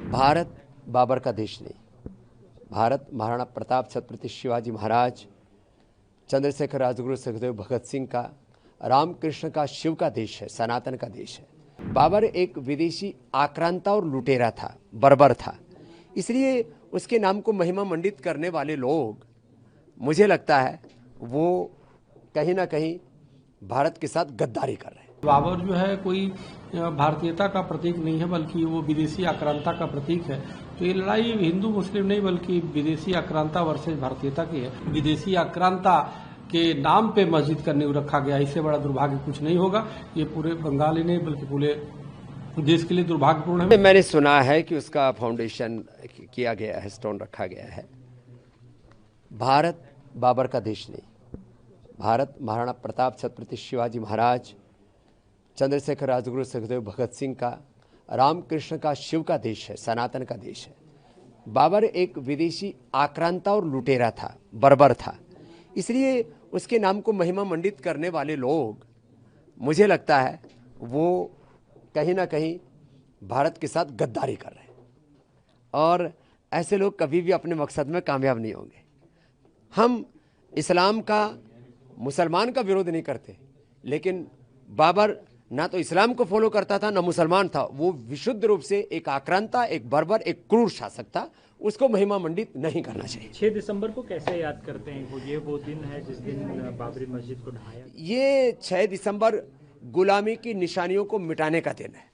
भारत बाबर का देश नहीं, भारत महाराणा प्रताप छत्रपति शिवाजी महाराज, चंद्रशेखर राजगुरु सुखदेव भगत सिंह का, रामकृष्ण का, शिव का देश है, सनातन का देश है। बाबर एक विदेशी आक्रांता और लुटेरा था, बर्बर था, इसलिए उसके नाम को महिमा मंडित करने वाले लोग, मुझे लगता है वो कहीं ना कहीं भारत के साथ गद्दारी कर रहे हैं। बाबर जो है कोई भारतीयता का प्रतीक नहीं है, बल्कि वो विदेशी आक्रांता का प्रतीक है। तो ये लड़ाई हिंदू मुस्लिम नहीं, बल्कि विदेशी आक्रांता वर्सेज भारतीयता की है। विदेशी आक्रांता के नाम पे मस्जिद का नींव रखा गया, इससे बड़ा दुर्भाग्य कुछ नहीं होगा। ये पूरे बंगाल ही नहीं बल्कि पूरे देश के लिए दुर्भाग्यपूर्ण है। मैंने सुना है कि उसका फाउंडेशन किया गया है, स्टोन रखा गया है। भारत बाबर का देश नहीं, भारत महाराणा प्रताप छत्रपति शिवाजी महाराज, चंद्रशेखर राजगुरु सुखदेव भगत सिंह का, रामकृष्ण का, शिव का देश है, सनातन का देश है। बाबर एक विदेशी आक्रांता और लुटेरा था, बर्बर था, इसलिए उसके नाम को महिमा मंडित करने वाले लोग, मुझे लगता है वो कहीं ना कहीं भारत के साथ गद्दारी कर रहे हैं। और ऐसे लोग कभी भी अपने मकसद में कामयाब नहीं होंगे। हम इस्लाम का, मुसलमान का विरोध नहीं करते, लेकिन बाबर ना तो इस्लाम को फॉलो करता था, ना मुसलमान था। वो विशुद्ध रूप से एक आक्रांता, एक बर्बर, एक क्रूर शासक था। उसको महिमा मंडित नहीं करना चाहिए। 6 दिसंबर को कैसे याद करते हैं? ये वो दिन है जिस दिन बाबरी मस्जिद को ढाया। ये 6 दिसंबर गुलामी की निशानियों को मिटाने का दिन है,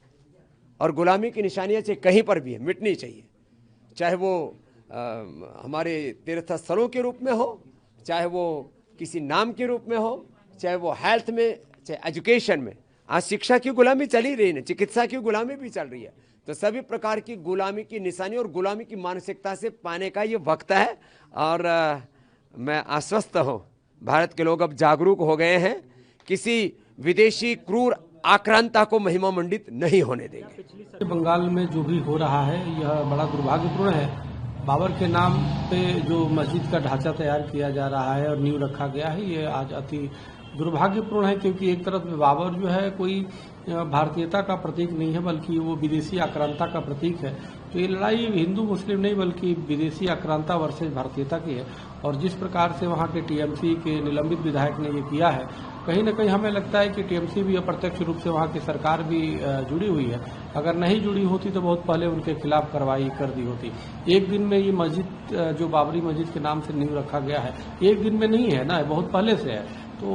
और गुलामी की निशानियां चाहे कहीं पर भी है, मिटनी चाहिए। चाहे वो हमारे तीर्थ स्थलों के रूप में हो, चाहे वो किसी नाम के रूप में हो, चाहे वो हेल्थ में, चाहे एजुकेशन में। आज शिक्षा की गुलामी चल ही रही है, चिकित्सा की गुलामी भी चल रही है। तो सभी प्रकार की गुलामी की निशानी और गुलामी की मानसिकता से पाने का ये वक्त है। और मैं आश्वस्त हूँ, भारत के लोग अब जागरूक हो गए हैं, किसी विदेशी क्रूर आक्रांता को महिमा मंडित नहीं होने देंगे। बंगाल में जो भी हो रहा है यह बड़ा दुर्भाग्यपूर्ण है। बाबर के नाम पे जो मस्जिद का ढांचा तैयार किया जा रहा है और नींव रखा गया है, ये आज अति दुर्भाग्यपूर्ण है। क्योंकि एक तरफ बाबर जो है कोई भारतीयता का प्रतीक नहीं है, बल्कि वो विदेशी आक्रांता का प्रतीक है। तो ये लड़ाई हिंदू मुस्लिम नहीं, बल्कि विदेशी आक्रांता वर्सेज भारतीयता की है। और जिस प्रकार से वहाँ के टीएमसी के निलंबित विधायक ने ये किया है, कहीं ना कहीं हमें लगता है कि टीएमसी भी अप्रत्यक्ष रूप से वहाँ की सरकार भी जुड़ी हुई है। अगर नहीं जुड़ी होती तो बहुत पहले उनके खिलाफ कार्रवाई कर दी होती। एक दिन में ये मस्जिद जो बाबरी मस्जिद के नाम से नींव रखा गया है, एक दिन में नहीं है ना, बहुत पहले से है। तो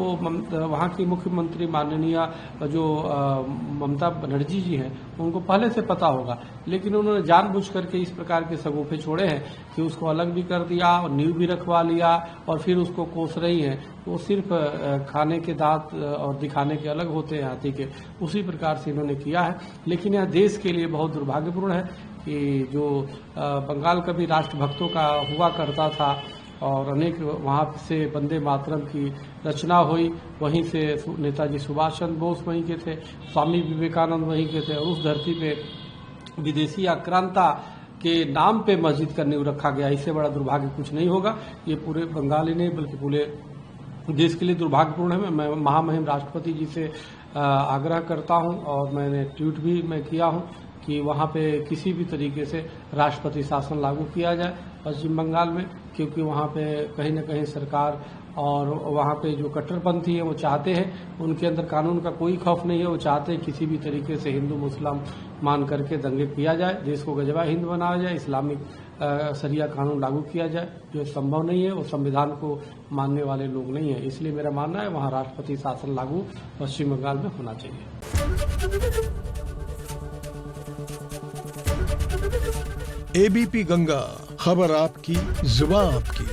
वहाँ की मुख्यमंत्री माननीय जो ममता बनर्जी जी हैं, उनको पहले से पता होगा, लेकिन उन्होंने जानबूझ करके इस प्रकार के सगुफे छोड़े हैं कि उसको अलग भी कर दिया और नींव भी रखवा लिया और फिर उसको कोस रही हैं। वो सिर्फ खाने के दांत और दिखाने के अलग होते हैं हाथी के, उसी प्रकार से इन्होंने किया है। लेकिन यह देश के लिए बहुत दुर्भाग्यपूर्ण है कि जो बंगाल कभी राष्ट्रभक्तों का हुआ करता था और अनेक वहाँ से वंदे मातरम की रचना हुई, वहीं से नेताजी सुभाष चंद्र बोस वहीं के थे, स्वामी विवेकानंद वहीं के थे, और उस धरती पे विदेशी आक्रांता के नाम पे मस्जिद का नींव रखा गया, इससे बड़ा दुर्भाग्य कुछ नहीं होगा। ये पूरे बंगाल ही नहीं बल्कि पूरे देश के लिए दुर्भाग्यपूर्ण है। मैं महामहिम राष्ट्रपति जी से आग्रह करता हूं, और मैंने ट्वीट भी मैं किया हूं कि वहां पे किसी भी तरीके से राष्ट्रपति शासन लागू किया जाए पश्चिम बंगाल में, क्योंकि वहां पे कहीं न कहीं सरकार और वहां पे जो कट्टरपंथी है वो चाहते हैं, उनके अंदर कानून का कोई खौफ नहीं है। वो चाहते हैं किसी भी तरीके से हिंदू मुस्लिम मान करके दंगे किया जाए, देश को गजबा हिंद बनाया जाए, इस्लामिक शरिया कानून लागू किया जाए, जो संभव नहीं है। वो संविधान को मानने वाले लोग नहीं है। इसलिए मेरा मानना है वहाँ राष्ट्रपति शासन लागू पश्चिम बंगाल में होना चाहिए। एबीपी गंगा, खबर आपकी, जुबान आपकी।